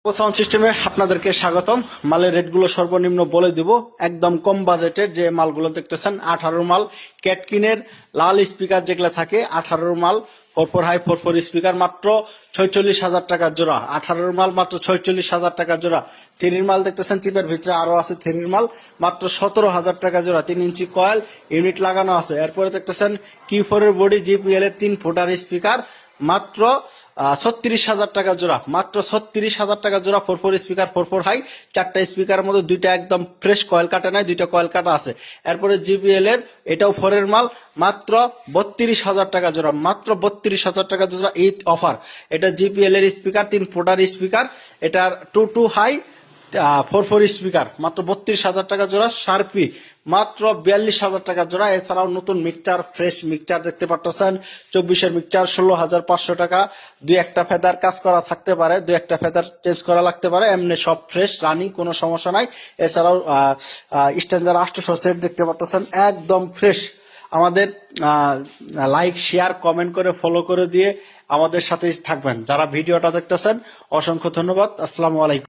Sound সিস্টেমে আপনাদেরকে স্বাগতম। মালের রেটগুলো সর্বনিম্ন বলে দিব। একদম কম বাজেটের যে মালগুলো দেখতেছেন 18 মাল ক্যাটকিনের লাল স্পিকার যেগুলো থাকে 18 মাল 4 হাই 4 স্পিকার মাত্র 46,000 টাকা জোড়া। 18 মাল মাত্র 46,000 টাকা জোড়া। 3 মাল দেখতেছেন টিপের ভিতরে আরো আছে 3 মাল মাত্র 17,000 টাকা জোড়া। 3 ইঞ্চি কয়েল ইউনিট লাগানো আছে। এরপরে দেখতেছেন Q4 এর বডি জিপিএল এর 3 ফুটার স্পিকার মাত্র 36,000 টাকা জোড়া। মাত্র 36,000 টাকা জোড়া। 4 স্পিকার 4 হাই 4টা স্পিকারের মধ্যে 2টা একদম ফ্রেশ কয়েল কাটা নাই, 2টা কয়েল কাটা আছে। এরপরে জিপিএল এর এটাও 4 এর মাল মাত্র 32,000 টাকা জোড়া। মাত্র 32,000 টাকা জোড়া এই অফার। এটা জিপিএল এর স্পিকার 3 ফুটার স্পিকার, এটার 2 হাই 4 স্পিকার মাত্র 32,000 টাকা জোড়া। শার্পি মাত্র 42,000 টাকা জোড়া। এছাড়াও নতুন মিক্সচার ফ্রেশ মিক্সচার দেখতে পাচ্ছেন 24 এর মিক্সচার 16,500 টাকা। 2-1টা ফেদার কাজ করা থাকতে পারে, 2-1টা ফেদার চেঞ্জ করা লাগতে পারে, এমনি সব ফ্রেশ রানিং, কোনো সমস্যা নাই। এছাড়াও স্ট্যান্ডার্ড 800 সেট দেখতে পাচ্ছেন একদম ফ্রেশ। আমাদের লাইক শেয়ার কমেন্ট করে ফলো করে দিয়ে আমাদের সাথে থাকবেন। যারা ভিডিওটা দেখতেছেন অসংখ্য ধন্যবাদ। আসসালামু আলাইকুম।